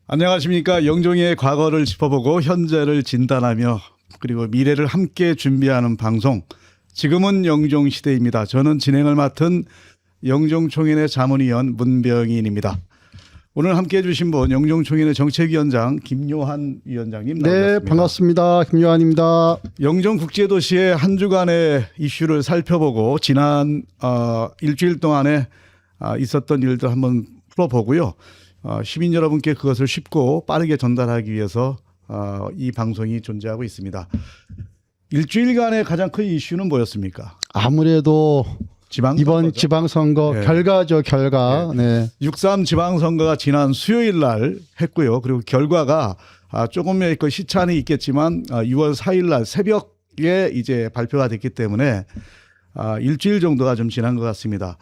안녕하십니까. 영종의 과거를 짚어보고 현재를 진단하며 그리고 미래를 함께 준비하는 방송, 지금은 영종시대입니다. 저는 진행을 맡은 영종총연의 자문위원 문병인입니다. 오늘 함께해 주신 분, 영종총연의 정책위원장 김요한 위원장님 나오셨습니다. 네, 반갑습니다. 김요한입니다. 영종국제도시의 한 주간의 이슈를 살펴보고 지난 일주일 동안에 있었던 일들 한번 풀어보고요. 시민 여러분께 그것을 쉽고 빠르게 전달하기 위해서 이 방송이 존재하고 있습니다. 일주일간의 가장 큰 이슈는 뭐였습니까? 아무래도 이번 지방선거 네. 결과죠, 결과. 네. 6.3 지방선거가 지난 수요일 날 했고요. 그리고 결과가 조금의 그 시차는 있겠지만 6월 4일 날 새벽에 이제 발표가 됐기 때문에 일주일 정도가 좀 지난 것 같습니다.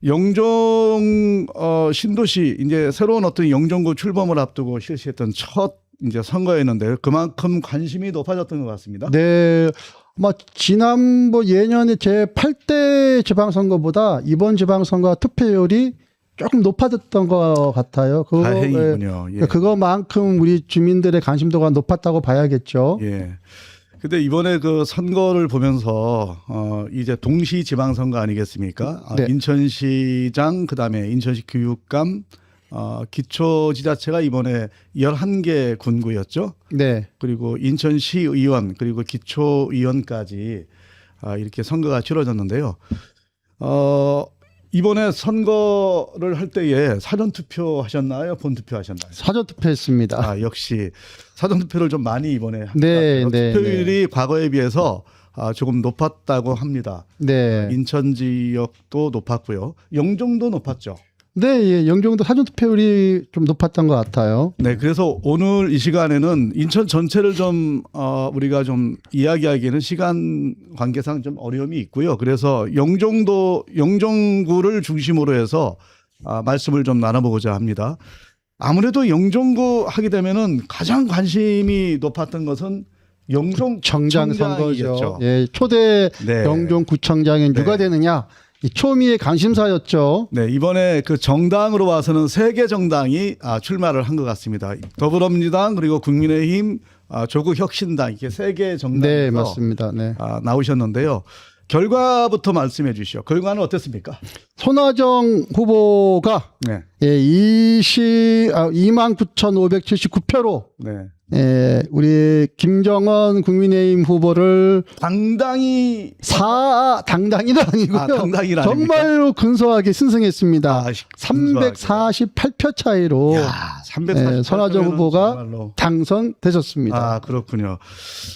영종 신도시 이제 새로운 어떤 영종구 출범을 앞두고 실시했던 첫 이제 선거였는데 그만큼 관심이 높아졌던 것 같습니다. 네. 지난 예년에 제 8대 지방선거보다 이번 지방선거 투표율이 조금 높아졌던 것 같아요. 다행이군요. 예. 그거만큼 우리 주민들의 관심도가 높았다고 봐야겠죠. 예. 근데 이번에 그 선거를 보면서 이제 동시 지방선거 아니겠습니까? 네. 인천시장 그다음에 인천시 교육감 기초지자체가 이번에 11개 군구였죠. 네. 그리고 인천시의원 그리고 기초의원까지 이렇게 선거가 치러졌는데요. 이번에 선거를 할 때에 사전투표 하셨나요? 본투표 하셨나요? 사전투표했습니다. 역시 사전투표를 좀 많이 이번에 한 네, 네, 투표율이 과거에 비해서 조금 높았다고 합니다. 네. 인천 지역도 높았고요. 영종도 높았죠. 네, 예, 영종도 사전투표율이 좀 높았던 것 같아요. 네, 그래서 오늘 이 시간에는 인천 전체를 좀 우리가 좀 이야기하기에는 시간 관계상 좀 어려움이 있고요. 그래서 영종구를 중심으로 해서 말씀을 좀 나눠보고자 합니다. 아무래도 영종구 하게 되면은 가장 관심이 높았던 것은 영종구청장 선거죠. 영종구청장이었죠. 예, 초대 네. 영종구청장이 누가 되느냐. 이 초미의 관심사였죠. 네, 이번에 그 정당으로 와서는 3개 정당이 출마를 한 것 같습니다. 더불어민주당 그리고 국민의힘, 조국혁신당 이렇게 3개 정당에서 네, 맞습니다. 네. 나오셨는데요. 결과부터 말씀해 주시죠. 결과는 어땠습니까? 손아정 후보가 네. 29,579표로 네. 우리 김정은 국민의힘 후보를 당당히 당당히는 아니고요. 당당히는 정말로 근소하게 승승했습니다. 348표 348표 차이로 348표 손아정 후보가 당선되셨습니다. 그렇군요.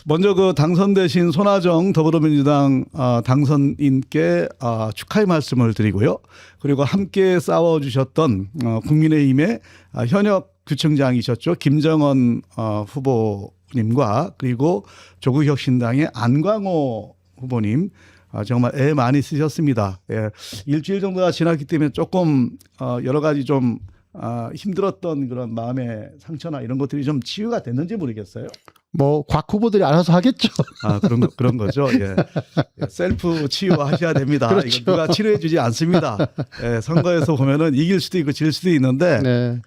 먼저 그 당선되신 손아정 더불어민주당 당선인께 축하의 말씀을 드리고요. 그리고 함께 싸워주셨던 국민의힘의 현역 구청장이셨죠. 김정은 후보님과 그리고 조국혁신당의 안광호 후보님 정말 애 많이 쓰셨습니다. 예. 일주일 정도가 지났기 때문에 조금 여러 가지 좀 힘들었던 그런 마음의 상처나 이런 것들이 좀 치유가 됐는지 모르겠어요. 곽 후보들이 알아서 하겠죠. 그런 거죠. 예. 셀프 치유하셔야 됩니다. 그렇죠. 이거 누가 치료해 주지 않습니다. 예. 선거에서 보면은 이길 수도 있고 질 수도 있는데 네.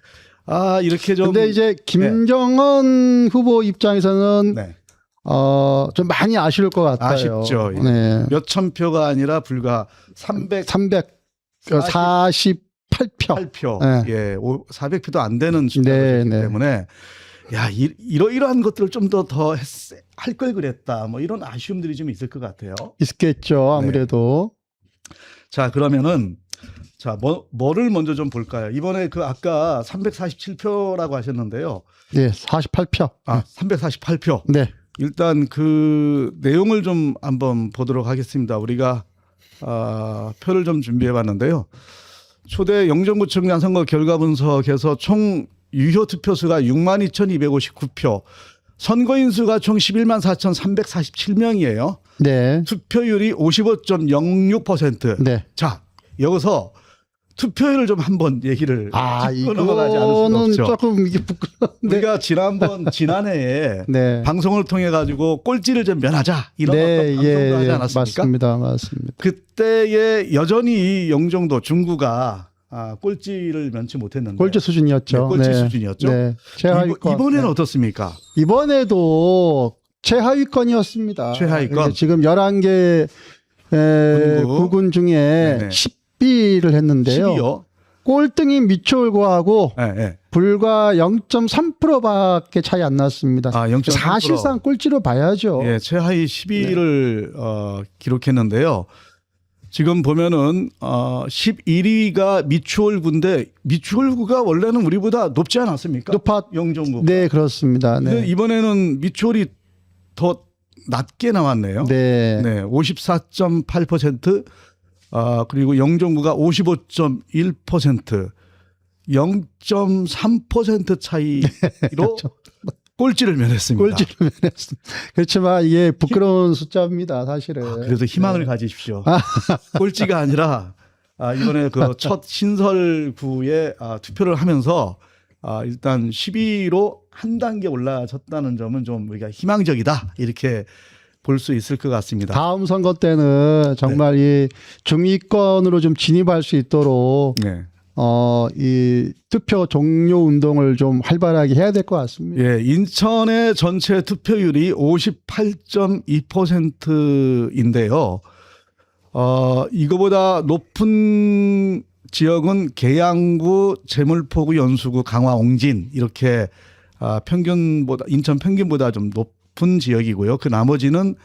이렇게 좀. 근데 이제 김정은 후보 입장에서는 네. 좀 많이 아쉬울 것 같아요. 아쉽죠. 예. 네. 몇천 표가 아니라 불과 348표. 8표. 네. 예. 400표도 안 되는 숫자이기 네. 때문에 이러이러한 것들을 좀 더 할 걸 그랬다. 뭐 이런 아쉬움들이 좀 있을 것 같아요. 있겠죠. 아무래도. 자, 그러면은 뭐를 먼저 좀 볼까요? 이번에 아까 347표라고 하셨는데요. 네, 48표. 348표. 네. 일단 그 내용을 좀 한번 보도록 하겠습니다. 우리가 표를 좀 준비해 봤는데요. 초대 영종구청장 선거 결과 분석에서 총 유효 투표수가 62,259표, 선거인 수가 총 11만 4,347명이에요. 네. 투표율이 55.06%. 네. 자, 여기서 투표율을 좀 한번 얘기를 짚고 넘어가지 않을 이거는 수가 없죠. 조금 이게 부끄러운데. 우리가 지난해에 네. 방송을 통해 가지고 꼴찌를 좀 면하자 이런 어떤 방송도 하지 않았습니까? 맞습니다. 그때에 여전히 영종도 중구가 꼴찌를 면치 못했는데 꼴찌 수준이었죠. 네, 꼴찌 수준이었죠. 네. 최하위권. 이번에는 네. 어떻습니까? 이번에도 최하위권이었습니다. 최하위권. 지금 11개 구군 중에 네네. 10위를 했는데요. 12요. 꼴등인 미추홀구하고 네, 네. 불과 0.3%밖에 차이 안 났습니다. 0.3%. 사실상 꼴찌로 봐야죠. 예, 최하위 10위를 기록했는데요. 지금 보면은 11위가 미추홀구인데 미추홀구가 원래는 우리보다 높지 않았습니까? 영종구. 네, 그렇습니다. 근데 네. 이번에는 미추홀이 더 낮게 나왔네요. 네. 네, 54.8%. 그리고 영종구가 55.1%, 0.3% 차이로 꼴찌를 면했습니다. 꼴찌를 면했습니다. 그렇지만 이게 부끄러운 숫자입니다, 사실은. 그래도 희망을 가지십시오. 꼴찌가 아니라 이번에 그 첫 신설구에 투표를 하면서 일단 10위로 한 단계 올라섰다는 점은 좀 우리가 희망적이다 이렇게 볼 수 있을 것 같습니다. 다음 선거 때는 정말 이 중위권으로 좀 진입할 수 있도록 네. 이 투표 종료 운동을 좀 활발하게 해야 될 것 같습니다. 예, 인천의 전체 투표율이 58.2%인데요. 이거보다 높은 지역은 계양구, 제물포구, 연수구, 강화, 옹진 이렇게 평균보다 인천 평균보다 좀 높은 지역이고요. 그 나머지는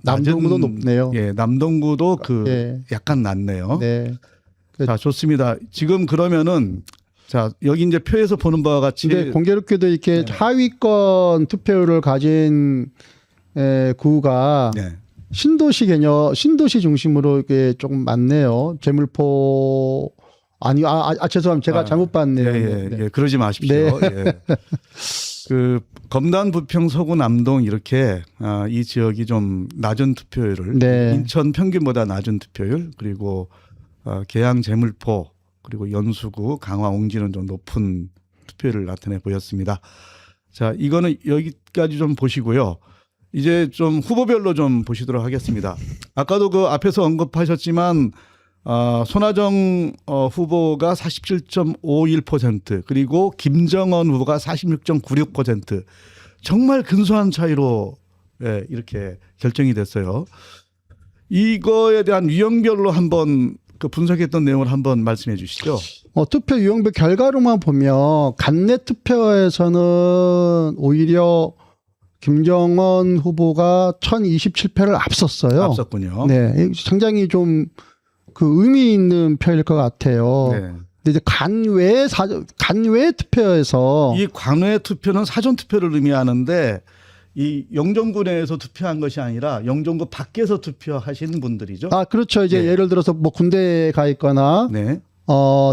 남동구도 높네요. 예, 남동구도 예. 약간 낮네요. 네. 자, 좋습니다. 지금 그러면은 자, 여기 이제 표에서 보는 바와 같이 근데 공교롭게도 이렇게 네. 하위권 하위권 투표율을 가진 구가 네. 신도시 중심으로 이게 조금 많네요. 제물포 죄송합니다. 제가 잘못 봤네요. 예, 그러지 마십시오. 네. 예. 그 검단, 부평, 서구, 남동 이렇게 이 지역이 좀 낮은 투표율을 네. 인천 평균보다 낮은 투표율 그리고 계양, 제물포 그리고 연수구, 강화, 옹진은 좀 높은 투표율을 나타내 보였습니다. 자, 이거는 여기까지 좀 보시고요. 이제 좀 후보별로 좀 보시도록 하겠습니다. 아까도 그 앞에서 언급하셨지만 손아정 후보가 47.51% 그리고 김정은 후보가 46.96% 정말 근소한 차이로 이렇게 결정이 됐어요. 이거에 대한 유형별로 한번 그 분석했던 내용을 한번 말씀해 주시죠. 투표 유형별 결과로만 보면 간내 투표에서는 오히려 김정은 후보가 1027표를 앞섰어요. 앞섰군요. 네, 상당히 좀 그 의미 있는 표일 것 같아요. 네. 근데 이제 간외 투표에서 이 관외 투표는 사전 투표를 의미하는데 이 영종구 내에서 투표한 것이 아니라 영종구 밖에서 투표하신 분들이죠. 그렇죠. 이제 네. 예를 들어서 뭐 군대에 가 있거나 네.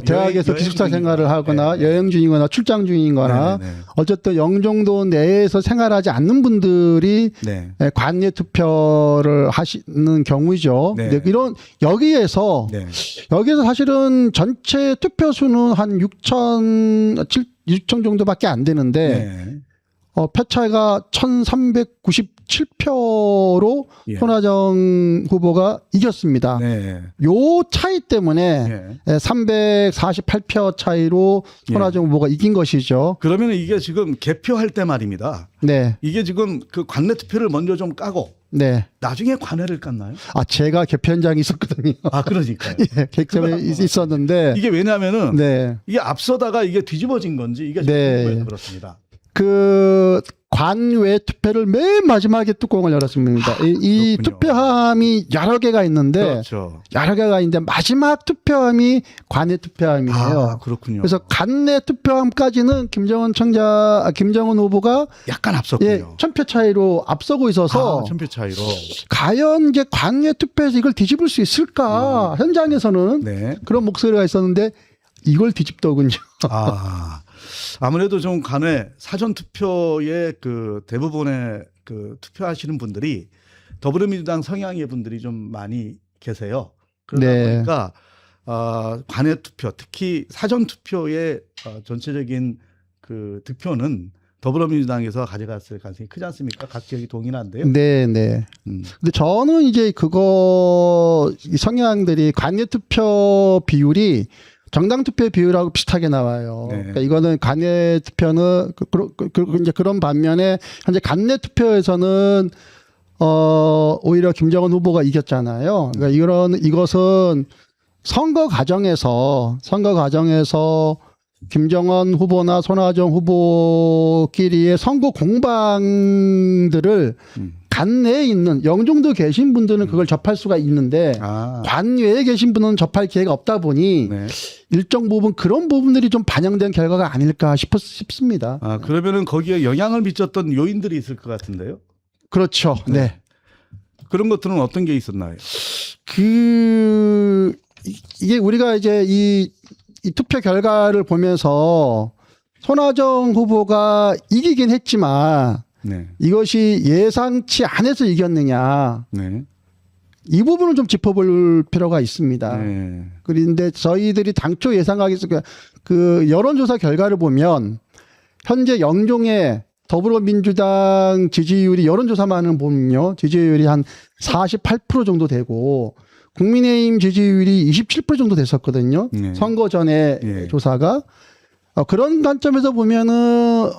대학에서 여행 기숙사 생활을 중이거나. 하거나 네. 여행 중이거나 출장 중이거나 네. 어쨌든 영종도 내에서 생활하지 않는 분들이 네. 관내 투표를 하시는 경우죠. 네. 근데 여기에서 네. 사실은 전체 투표 수는 한 6천 정도밖에 안 되는데 네. 표차가 1397표로 예. 손아정 후보가 이겼습니다. 네. 요 차이 때문에 네. 348표 차이로 손아정 후보가 이긴 것이죠. 그러면 이게 지금 개표할 때 말입니다. 네. 이게 지금 그 관내 투표를 먼저 좀 까고 네. 나중에 관외를 깠나요? 제가 개표 현장에 있었거든요. 그러니까요. 예, 개표에 있었는데 이게 왜냐하면은 네. 이게 앞서다가 이게 뒤집어진 건지 이게 네. 지금 그렇습니다. 그 관외 투표를 맨 마지막에 뚜껑을 열었습니다. 이 그렇군요. 투표함이 여러 개가 있는데 그렇죠. 여러 개가 있는데 마지막 투표함이 관외 투표함이에요. 그렇군요. 그래서 관내 투표함까지는 김정은 후보가 약간 앞섰군요. 1000표 차이로 앞서고 있어서 1000표 차이로. 과연 이제 관외 투표에서 이걸 뒤집을 수 있을까? 현장에서는 네. 그런 목소리가 있었는데 이걸 뒤집더군요. 아무래도 좀 관외 사전 투표에 그 대부분의 그 투표하시는 분들이 더불어민주당 성향의 분들이 좀 많이 계세요. 그러다 네. 보니까 관외 투표, 특히 사전 투표의 전체적인 그 득표는 더불어민주당에서 가져갔을 가능성이 크지 않습니까? 각 지역이 동일한데요. 네, 네. 근데 저는 이제 이 성향들이 관외 투표 비율이 정당 투표 비율하고 비슷하게 나와요. 네. 그러니까 이거는 관외 투표는 이제 그런 반면에 현재 관내 투표에서는 오히려 김정은 후보가 이겼잖아요. 그러니까 이것은 선거 과정에서 김정은 후보나 손아정 후보끼리의 선거 공방들을 관내에 있는 영종도 계신 분들은 그걸 접할 수가 있는데 관외에 계신 분은 접할 기회가 없다 보니 네. 일정 부분 그런 부분들이 좀 반영된 결과가 아닐까 싶습니다. 그러면은 거기에 영향을 미쳤던 요인들이 있을 것 같은데요. 그렇죠. 네. 그런 것들은 어떤 게 있었나요? 이게 우리가 이제 이 투표 결과를 보면서 손아정 후보가 이기긴 했지만 네. 이것이 예상치 않아서 이겼느냐. 네. 이 부분을 좀 짚어볼 필요가 있습니다. 네. 그런데 저희들이 당초 예상하기서 그 여론조사 결과를 보면 현재 영종의 더불어민주당 지지율이 여론조사만을 보면요. 지지율이 한 48% 정도 되고 국민의힘 지지율이 27% 정도 됐었거든요. 네. 선거 전에 네. 조사가. 그런 관점에서 보면은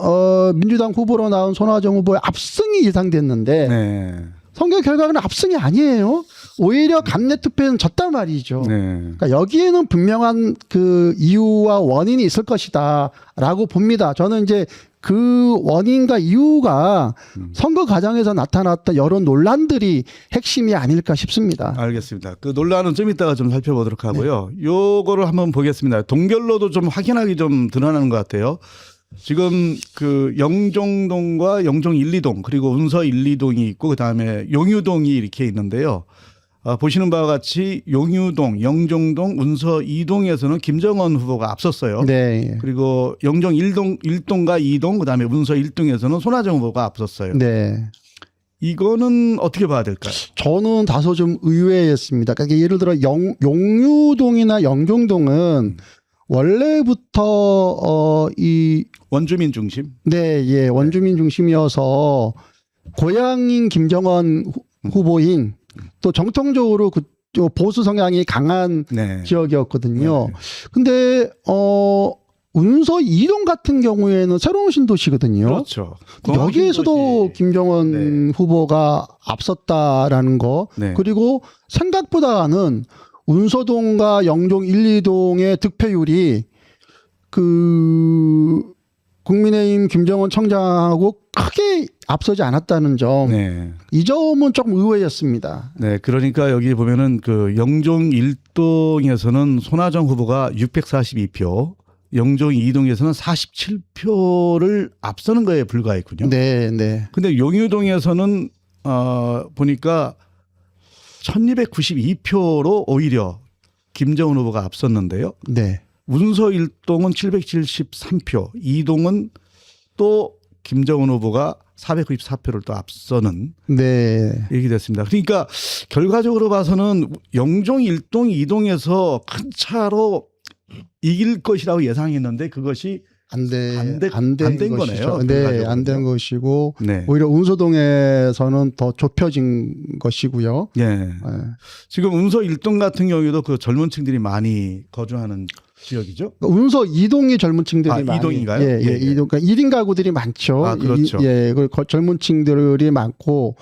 민주당 후보로 나온 손아정 후보의 압승이 예상됐는데 네. 선거 결과는 압승이 아니에요. 오히려 관내 투표는 졌단 말이죠. 네. 그러니까 여기에는 분명한 그 이유와 원인이 있을 것이다라고 봅니다. 저는 이제 그 원인과 이유가 선거 과정에서 나타났던 여러 논란들이 핵심이 아닐까 싶습니다. 알겠습니다. 그 논란은 좀 이따가 좀 살펴보도록 하고요. 요거를 한번 보겠습니다. 동결로도 좀 확연하게 좀 드러나는 것 같아요. 지금 그 영종동과 영종 1, 2동 그리고 운서 1, 2동이 있고 그다음에 용유동이 이렇게 있는데요. 보시는 바와 같이 용유동, 영종동, 운서 2동에서는 김정은 후보가 앞섰어요. 네. 그리고 영종 1동과 2동 그다음에 운서 1동에서는 손아정 후보가 앞섰어요. 네. 이거는 어떻게 봐야 될까요? 저는 다소 좀 의외였습니다. 그러니까 예를 들어 용유동이나 영종동은 원래부터 이 원주민 중심. 네, 예, 원주민 중심이어서 고향인 김정은 후보인 또 정통적으로 그 보수 성향이 강한 네. 지역이었거든요. 네. 근데 운서 2동 같은 경우에는 새로운 신도시거든요. 그렇죠. 여기에서도 김정은 네. 후보가 앞섰다라는 거. 네. 그리고 생각보다는 운서동과 영종 1, 2동의 득표율이 그 국민의힘 김정은 청장하고 크게 앞서지 않았다는 점. 네. 이 점은 조금 의외였습니다. 네. 그러니까 여기 보면은 그 영종 1동에서는 손아정 후보가 642표, 영종 2동에서는 47표를 앞서는 거에 불과했군요. 네, 네. 근데 용유동에서는 보니까 1292표로 오히려 김정은 후보가 앞섰는데요. 네. 운서 1동은 773표, 2동은 또 김정은 후보가 494표를 또 앞서는 네. 이렇게 됐습니다. 그러니까 결과적으로 봐서는 영종 1동, 2동에서 큰 차로 이길 것이라고 예상했는데 그것이 안 된 된 것이죠. 거네요. 네, 안 된 것이고 네. 오히려 운서동에서는 더 좁혀진 것이고요. 예. 네. 지금 운서 1동 같은 경우에도 그 젊은 층들이 많이 거주하는 지역이죠. 운서 2동이 젊은 층들이 많이. 2동인가요? 예, 예, 예, 예. 2동. 그러니까 1인 가구들이 많죠. 그렇죠. 예, 그 젊은 층들이 많고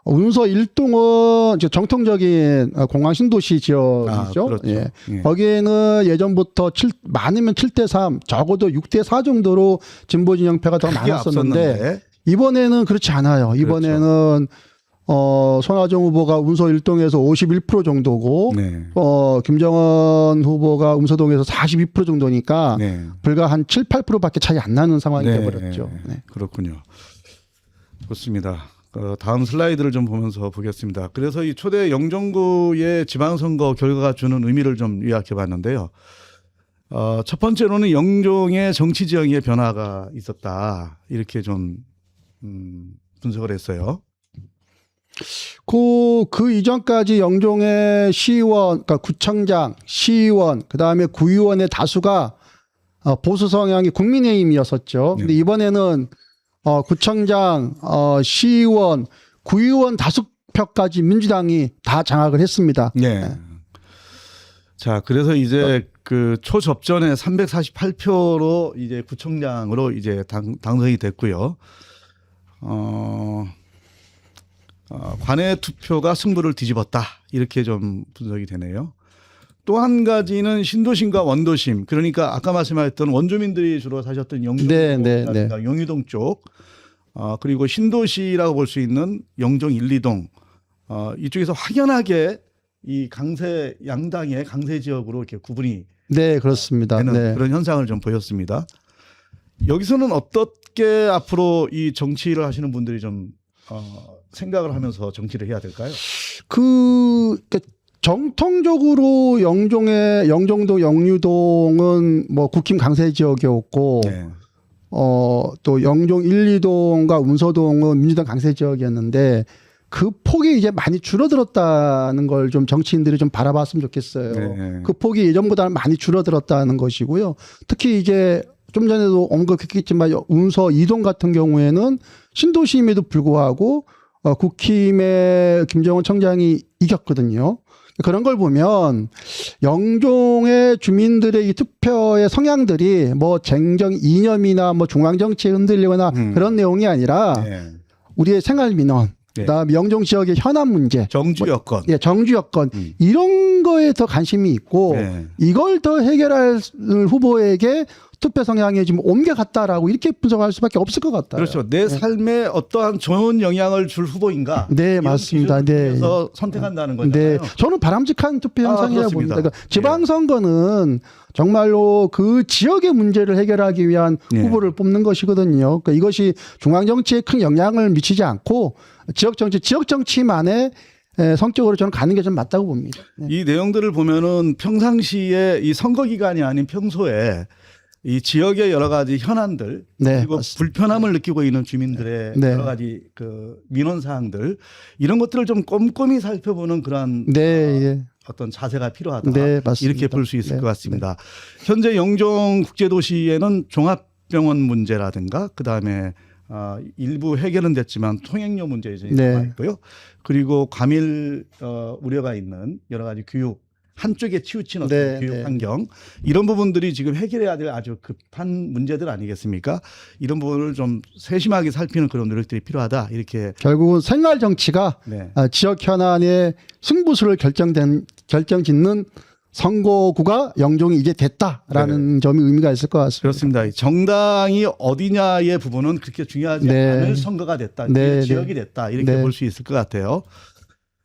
운서 1동은 이제 정통적인 공항 신도시 지역이죠. 그렇죠. 예. 예. 거기에는 예전부터 많으면 7대3, 적어도 6대4 정도로 진보 진영표가 더 크게 많았었는데 앞섰는데. 이번에는 그렇지 않아요. 이번에는 손아정 후보가 운서 1동에서 51% 정도고 네. 김정은 후보가 운서동에서 42% 정도니까 네. 불과 한 7, 8%밖에 차이 안 나는 상황이 네. 되어버렸죠. 네. 그렇군요. 좋습니다. 다음 슬라이드를 좀 보면서 보겠습니다. 그래서 이 초대 영종구의 지방선거 결과가 주는 의미를 좀 요약해 봤는데요. 첫 번째로는 영종의 정치 지형의 변화가 있었다. 이렇게 좀 분석을 했어요. 그 이전까지 영종의 시의원, 그러니까 구청장, 시의원, 그 다음에 구의원의 다수가 보수 성향이 국민의힘이었었죠. 근데 이번에는 구청장, 시의원, 구의원 다수표까지 민주당이 다 장악을 했습니다. 네. 자, 그래서 이제 그 초접전에 348표로 이제 구청장으로 이제 당선이 됐고요. 관외 투표가 승부를 뒤집었다. 이렇게 좀 분석이 되네요. 또 한 가지는 신도심과 원도심. 그러니까 아까 말씀하셨던 원주민들이 주로 사셨던 영종이라든가 용유동 쪽, 그리고 신도시라고 볼 수 있는 영종 1, 2동, 이쪽에서 확연하게 이 강세 양당의 강세 지역으로 이렇게 구분이 네, 그렇습니다. 되는 네. 그런 현상을 좀 보였습니다. 여기서는 어떻게 앞으로 이 정치를 하시는 분들이 좀 생각을 하면서 정치를 해야 될까요? 그러니까 정통적으로 영종도 영유동은 뭐 국힘 강세 지역이었고 네. 또 영종 1, 2동과 운서동은 민주당 강세 지역이었는데 그 폭이 이제 많이 줄어들었다는 걸 좀 정치인들이 좀 바라봤으면 좋겠어요. 네. 그 폭이 예전보다는 많이 줄어들었다는 것이고요. 특히 이제 좀 전에도 언급했겠지만 운서 2동 같은 경우에는 신도시임에도 불구하고 국힘의 김정은 청장이 이겼거든요. 그런 걸 보면 영종의 주민들의 이 투표의 성향들이 뭐 쟁정 이념이나 뭐 중앙 정치에 흔들리거나 그런 내용이 아니라 네. 우리의 생활 민원, 네. 그다음에 영종 지역의 현안 문제, 정주 여건. 예, 정주 여건 이런 거에 더 관심이 있고 네. 이걸 더 해결할 후보에게 투표 성향이 지금 옮겨갔다라고 이렇게 분석할 수밖에 없을 것 같아요. 그렇죠. 내 삶에 어떠한 좋은 영향을 줄 후보인가? 네, 맞습니다. 네. 그래서 선택한다는 거잖아요. 네, 저는 바람직한 투표 현상이라고 그렇습니다. 봅니다. 그러니까 지방선거는 정말로 그 지역의 문제를 해결하기 위한 네. 후보를 뽑는 것이거든요. 그러니까 이것이 중앙 정치에 큰 영향을 미치지 않고 지역 정치만의 성격으로 저는 가는 게 좀 맞다고 봅니다. 네. 이 내용들을 보면은 평상시에 이 선거 기간이 아닌 평소에 이 지역의 여러 가지 현안들 네, 그리고 맞습니다. 불편함을 느끼고 있는 주민들의 네. 여러 가지 그 민원 사항들 이런 것들을 좀 꼼꼼히 살펴보는 그런 네, 예. 어떤 자세가 필요하다. 네, 맞습니다. 이렇게 볼 수 있을 네, 것 같습니다. 현재 영종 국제도시에는 종합병원 문제라든가 그다음에 일부 해결은 됐지만 통행료 문제 이제 네. 남아 있고요. 그리고 과밀 우려가 있는 여러 가지 교육 한쪽에 치우친 어떤 네, 교육 네. 환경 이런 부분들이 지금 해결해야 될 아주 급한 문제들 아니겠습니까? 이런 부분을 좀 세심하게 살피는 그런 노력들이 필요하다. 이렇게 결국은 생활 정치가 네. 지역 현안의 승부수를 결정짓는 선거구가 영종이 이제 됐다라는 점이 의미가 있을 것 같습니다. 그렇습니다. 정당이 어디냐의 부분은 그렇게 중요하지 네. 않을 선거가 됐다. 네, 지역이 네. 됐다. 이렇게 네. 볼 수 있을 것 같아요.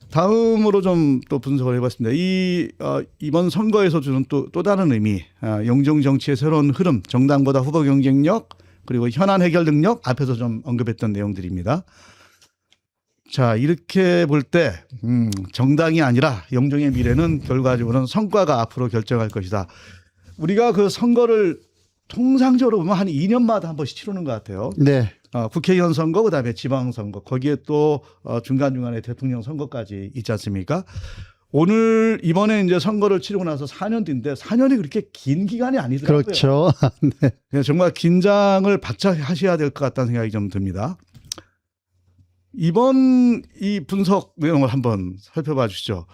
다음으로 좀 또 분석을 해봤습니다. 이번 선거에서 주는 또 다른 의미, 영종 정치의 새로운 흐름, 정당보다 후보 경쟁력, 그리고 현안 해결 능력 앞에서 좀 언급했던 내용들입니다. 자, 이렇게 볼 때 정당이 아니라 영종의 미래는 결과적으로는 성과가 앞으로 결정할 것이다. 우리가 그 선거를 통상적으로 보면 한 2년마다 한 번씩 치르는 것 같아요. 네. 국회의원 선거, 그다음에 지방선거, 거기에 또 중간중간에 대통령 선거까지 있지 않습니까? 이번에 이제 선거를 치르고 나서 4년 뒤인데 4년이 그렇게 긴 기간이 아니더라고요. 그렇죠. 네. 그래서 정말 긴장을 바짝 하셔야 될 것 같다는 생각이 좀 듭니다. 이번 이 분석 내용을 한번 살펴봐 주시죠.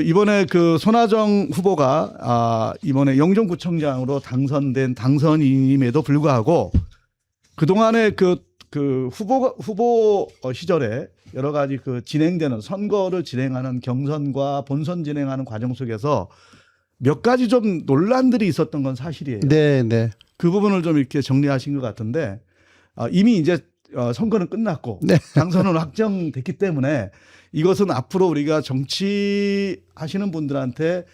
이번에 손아정 후보가 이번에 영종구청장으로 당선된 당선인임에도 불구하고 그동안에 후보 시절에 여러 가지 진행되는 선거를 진행하는 경선과 본선 진행하는 과정 속에서 몇 가지 좀 논란들이 있었던 건 사실이에요. 네, 네. 그 부분을 좀 이렇게 정리하신 것 같은데 이미 이제 선거는 끝났고 네. 당선은 확정됐기 때문에 이것은 앞으로 우리가 정치하시는 분들한테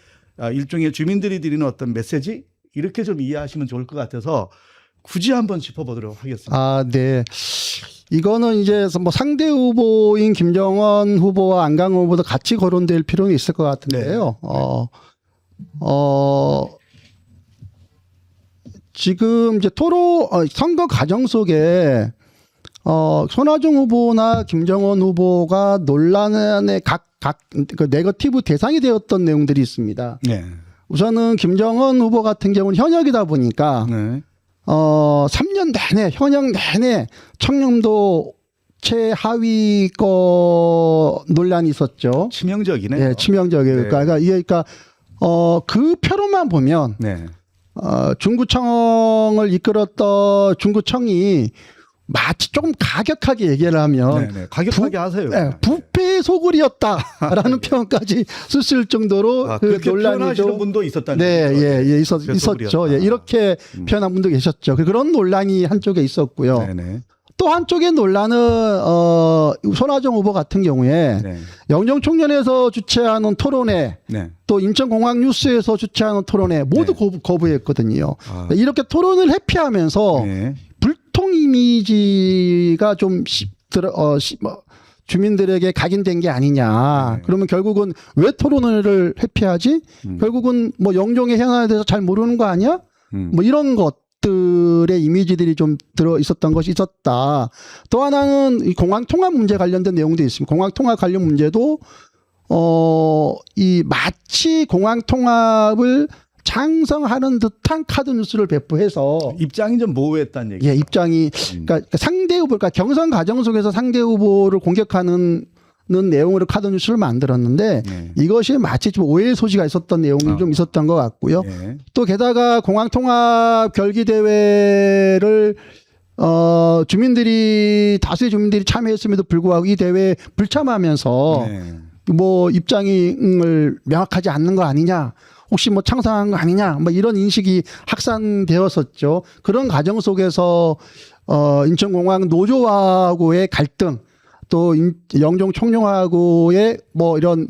일종의 주민들이 드리는 어떤 메시지 이렇게 좀 이해하시면 좋을 것 같아서 굳이 한번 짚어보도록 하겠습니다. 네. 이거는 이제 뭐 상대 후보인 김정은 후보와 안강원 후보도 같이 거론될 필요는 있을 것 같은데요. 지금 이제 선거 과정 속에 손아정 후보나 김정은 후보가 논란의 그 네거티브 대상이 되었던 내용들이 있습니다. 네. 우선은 김정은 후보 같은 경우는 현역이다 보니까 네. 3년 내내 현역 내내 청렴도 최하위권 논란이 있었죠. 치명적이네요. 예, 치명적이에요. 네. 그러니까 이게 그 표로만 보면 네. 중구청을 이끌었던 중구청이 마치 조금 가격하게 얘기를 하면 네. 가격하게 하세요. 예, 부패 소굴이었다라는 표현까지 쓰실 정도로 그 그렇게 논란이 표현하시는 분도 있었다는 네, 얘기죠. 예, 있었죠. 예, 이렇게 표현한 분도 계셨죠. 그런 논란이 한쪽에 있었고요. 네네. 또 한쪽의 논란은 손아정 후보 같은 경우에 네. 영정 총련에서 주최하는 토론회, 네. 또 인천공항 뉴스에서 주최하는 토론회 모두 네. 거부했거든요. 아. 이렇게 토론을 회피하면서 네. 불통 이미지가 좀 주민들에게 각인된 게 아니냐. 네. 그러면 결국은 왜 토론회를 회피하지? 결국은 뭐 영종의 현안에 대해서 잘 모르는 거 아니야? 뭐 이런 것들의 이미지들이 좀 들어 있었던 것이 있었다. 또 하나는 이 공항 통합 문제 관련된 내용도 있습니다. 공항 통합 관련 문제도 이 마치 공항 통합을 장성하는 듯한 카드 뉴스를 배포해서 입장이 좀 모호했다는 얘기. 예, 입장이 그러니까 상대 후보, 그러니까 경선 과정 속에서 상대 후보를 공격하는 내용으로 카드 뉴스를 만들었는데 네. 이것이 마치 좀 오해의 소지가 있었던 내용이 좀 있었던 것 같고요. 네. 또 게다가 공항 통합 결기 대회를 다수의 주민들이 참여했음에도 불구하고 이 대회에 불참하면서 네. 뭐 입장을 명확하지 않는 거 아니냐. 혹시 뭐 창상한 거 아니냐, 뭐 이런 인식이 확산되었었죠. 그런 과정 속에서 인천공항 노조하고의 갈등, 또 영종 총영하고의 뭐 이런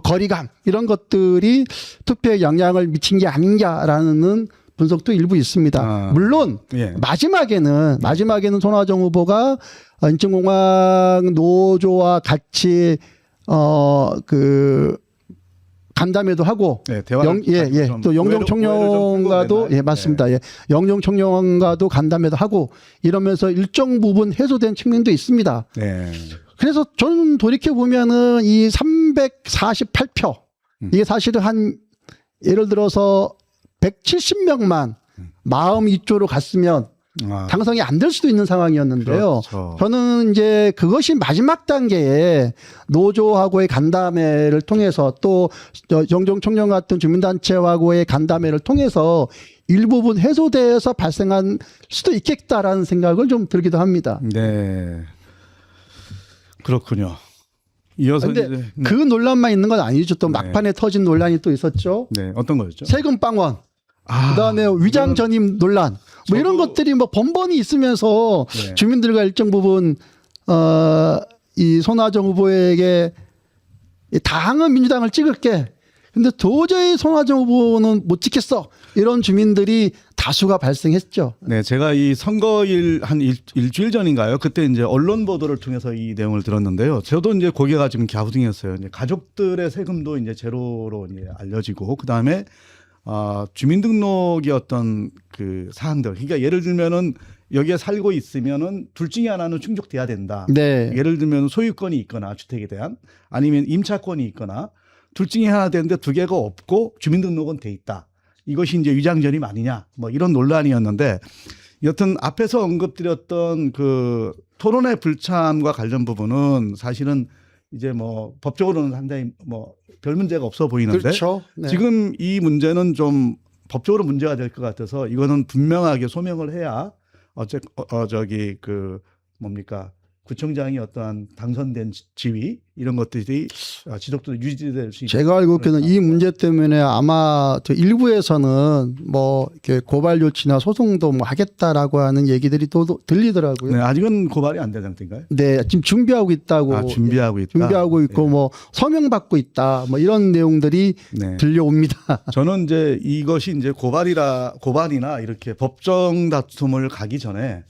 거리감 이런 것들이 투표에 영향을 미친 게 아닌가라는 분석도 일부 있습니다. 물론 예. 마지막에는 손아정 후보가 인천공항 노조와 같이 간담회도 하고 네, 또 영종 총영과도 맞습니다. 네. 예. 영종 총영과도 간담회도 하고 이러면서 일정 부분 해소된 측면도 있습니다. 네. 그래서 저는 돌이켜 보면은 이 348표 이게 사실은 한 예를 들어서 170명만 마음 이쪽으로 갔으면 당선이 안 될 수도 있는 상황이었는데요. 그렇죠. 저는 이제 그것이 마지막 단계에 노조하고의 간담회를 통해서 또 영종 총영 같은 주민단체하고의 간담회를 통해서 일부분 해소돼서 발생한 수도 있겠다라는 생각을 좀 들기도 합니다. 네. 그렇군요. 이어서 그런데 그 논란만 있는 건 아니죠. 또 막판에 터진 논란이 또 있었죠. 네, 어떤 거였죠? 세금 빵원. 그다음에 위장 전입 논란. 뭐 이런 것들이 뭐 번번이 있으면서 네. 주민들과 일정 부분 이 손아정 후보에게 당은 민주당을 찍을게. 근데 도저히 손아정 후보는 못 찍겠어. 이런 주민들이 다수가 발생했죠. 네, 제가 이 선거일 한 일주일 전인가요? 그때 이제 언론 보도를 통해서 이 내용을 들었는데요. 저도 이제 고개가 지금 갸우뚱했어요. 이제 가족들의 세금도 이제 제로로 이제 알려지고 그 다음에 주민등록의 어떤 그 사항들. 그러니까 예를 들면은 여기에 살고 있으면은 둘 중에 하나는 충족돼야 된다. 네. 예를 들면 소유권이 있거나 주택에 대한 아니면 임차권이 있거나 둘 중에 하나 되는데 두 개가 없고 주민등록은 돼 있다. 이것이 이제 위장전입 아니냐. 뭐 이런 논란이었는데 여튼 앞에서 언급드렸던 그 토론회 불참과 관련 부분은 사실은 이제 뭐 법적으로는 상당히 뭐 별 문제가 없어 보이는데 그렇죠. 네. 지금 이 문제는 좀 법적으로 문제가 될 것 같아서 이거는 분명하게 소명을 해야 저기 그 뭡니까 구청장이 어떠한 당선된 지위 이런 것들이 지속적으로 유지될 수 있는. 제가 알고 있기는 이 문제 때문에 아마 저 일부에서는 뭐 이렇게 고발 요치나 소송도 뭐 하겠다라고 하는 얘기들이 또 들리더라고요. 네, 아직은 고발이 안 된 상태인가요? 네, 지금 준비하고 있다고. 준비하고 있다. 준비하고 있고 뭐 서명 받고 있다. 뭐 이런 내용들이 네. 들려옵니다. 저는 이제 이것이 이제 고발이나 이렇게 법정 다툼을 가기 전에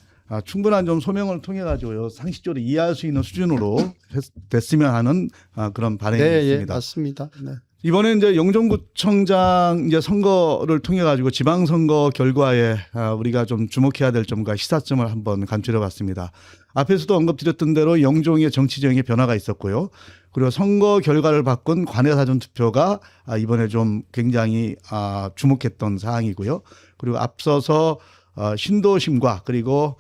충분한 좀 소명을 통해 가지고요 상식적으로 이해할 수 있는 수준으로 됐으면 하는 그런 바람이 네, 있습니다. 예, 맞습니다. 네. 이번에 이제 영종구청장 이제 선거를 통해 가지고 지방선거 결과에 우리가 좀 주목해야 될 점과 시사점을 한번 간추려봤습니다. 앞에서도 언급드렸던 대로 영종의 정치적인 변화가 있었고요. 그리고 선거 결과를 바꾼 관내 사전 투표가 이번에 좀 굉장히 주목했던 사항이고요. 그리고 앞서서 신도심과 그리고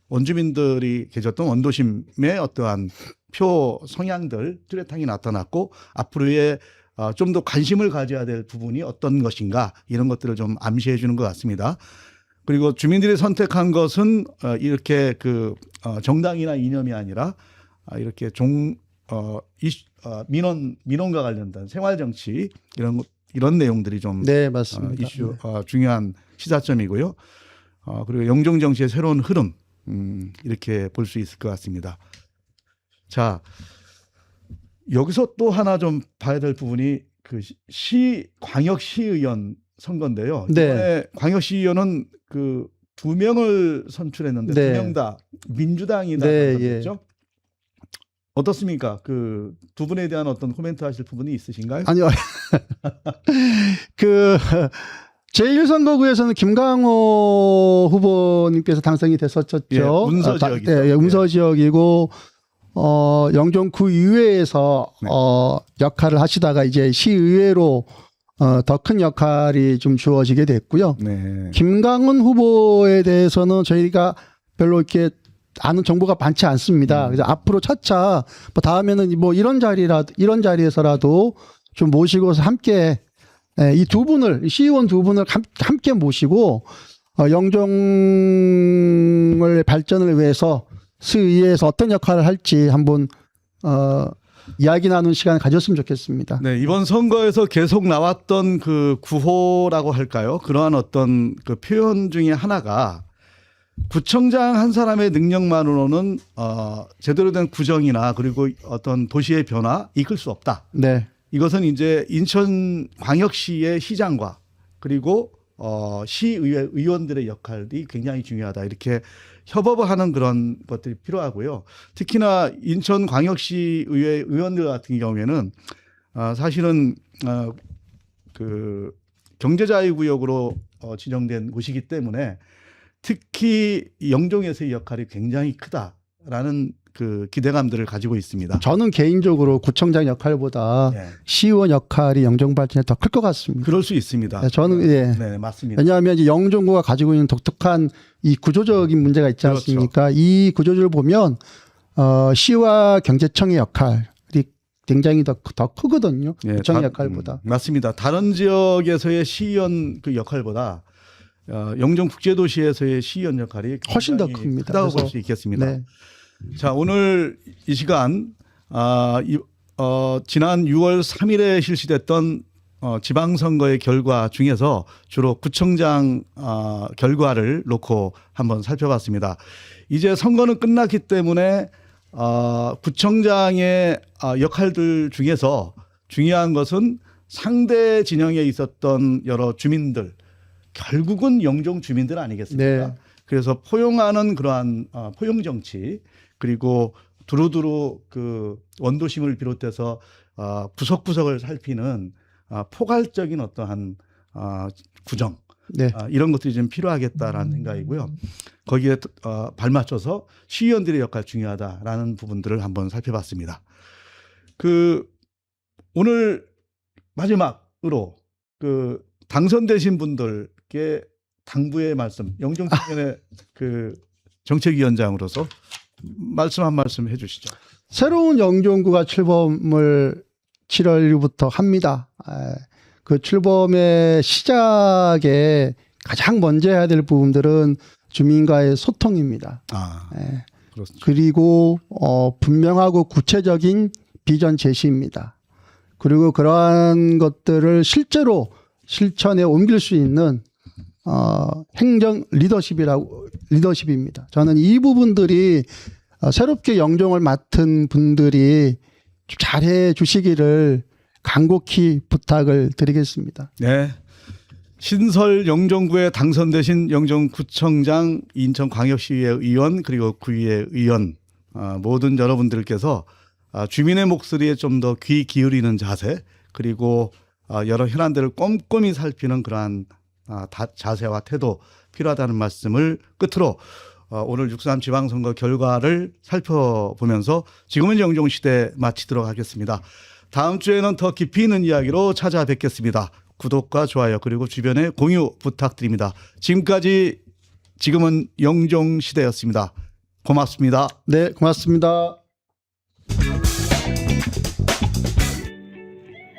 원주민들이 계셨던 원도심의 어떠한 표 성향들 뚜렷하게 나타났고 앞으로의 좀 더 관심을 가져야 될 부분이 어떤 것인가 이런 것들을 좀 암시해 주는 것 같습니다. 그리고 주민들이 선택한 것은 이렇게 그 정당이나 이념이 아니라 이렇게 민원과 관련된 생활 정치 이런 내용들이 좀 네, 맞습니다. 이슈 중요한 시사점이고요. 그리고 영종 정치의 새로운 흐름 이렇게 볼 수 있을 것 같습니다. 자, 여기서 또 하나 좀 봐야 될 부분이 그 광역시의원 선거인데요. 네. 이번에 광역시의원은 그 2명을 선출했는데 네. 2명 다 민주당이다. 네, 그렇죠? 어떻습니까? 그 두 분에 대한 어떤 코멘트 하실 부분이 있으신가요? 아니요. 그 제1선거구에서는 김강호 후보님께서 당선이 됐었죠. 예, 운서 지역이죠. 네, 운서 지역이고 영종구 의회에서 네. 역할을 하시다가 이제 시의회로 더 큰 역할이 좀 주어지게 됐고요. 네. 김강훈 후보에 대해서는 저희가 별로 이렇게 아는 정보가 많지 않습니다. 그래서 앞으로 차차 뭐 다음에는 뭐 이런 자리에서라도 좀 모시고서 함께 이 두 분을 시의원 두 분을 함께 모시고 영종을 발전을 위해서 시의회에서 어떤 역할을 할지 한번 이야기 나누는 시간을 가졌으면 좋겠습니다. 네, 이번 선거에서 계속 나왔던 그 구호라고 할까요? 그러한 어떤 그 표현 중에 하나가 구청장 한 사람의 능력만으로는 제대로 된 구정이나 그리고 어떤 도시의 변화 이끌 수 없다. 네. 이것은 이제 인천광역시의 시장과 그리고 시의회 의원들의 역할이 굉장히 중요하다. 이렇게 협업을 하는 그런 것들이 필요하고요. 특히나 인천광역시의회 의원들 같은 경우에는 사실은 그 경제자유구역으로 지정된 곳이기 때문에 특히 영종에서의 역할이 굉장히 크다라는 그 기대감들을 가지고 있습니다. 저는 개인적으로 구청장 역할보다 네. 시의원 역할이 영종 발전에 더 클 것 같습니다. 그럴 수 있습니다. 네, 저는 네, 맞습니다. 왜냐하면 이제 영종구가 가지고 있는 독특한 이 구조적인 문제가 있지 그렇죠. 않습니까? 이 구조를 보면 시와 경제청의 역할이 굉장히 더 크거든요. 예, 구청의 역할보다. 맞습니다. 다른 지역에서의 시의원 그 역할보다 영종국제도시에서의 시의원 역할이 훨씬 더 굉장히 큽니다. 크다고 볼 그래서 수 있겠습니다. 네. 자, 오늘 이 시간 지난 6월 3일에 실시됐던 지방선거의 결과 중에서 주로 구청장 결과를 놓고 한번 살펴봤습니다. 이제 선거는 끝났기 때문에 구청장의 역할들 중에서 중요한 것은 상대 진영에 있었던 여러 주민들, 결국은 영종 주민들 아니겠습니까? 네. 그래서 포용하는 그러한 포용 정치 그리고 두루두루 그 원도심을 비롯해서 구석구석을 살피는 포괄적인 어떠한 구정 네. 이런 것들이 좀 필요하겠다라는 생각이고요. 거기에 발맞춰서 시의원들의 역할 중요하다라는 부분들을 한번 살펴봤습니다. 그 오늘 마지막으로 그 당선되신 분들께 당부의 말씀, 영종 청년의 그 정책위원장으로서 말씀 한 말씀 해주시죠. 새로운 영종구가 출범을 7월 1일부터 합니다. 그 출범의 시작에 가장 먼저 해야 될 부분들은 주민과의 소통입니다. 그렇습니다. 그리고 분명하고 구체적인 비전 제시입니다. 그리고 그러한 것들을 실제로 실천에 옮길 수 있는 행정 리더십입니다. 저는 이 부분들이 새롭게 영종을 맡은 분들이 잘해 주시기를 간곡히 부탁을 드리겠습니다. 네. 신설 영종구에 당선되신 영종구청장, 인천광역시의회 의원 그리고 구의회 의원 모든 여러분들께서 주민의 목소리에 좀 더 귀 기울이는 자세 그리고 여러 현안들을 꼼꼼히 살피는 그러한 자세와 태도 필요하다는 말씀을 끝으로 오늘 6.3 지방선거 결과를 살펴보면서 지금은 영종시대 마치도록 하겠습니다. 다음 주에는 더 깊이 있는 이야기로 찾아뵙겠습니다. 구독과 좋아요 그리고 주변에 공유 부탁드립니다. 지금까지 지금은 영종시대였습니다. 고맙습니다. 네, 고맙습니다.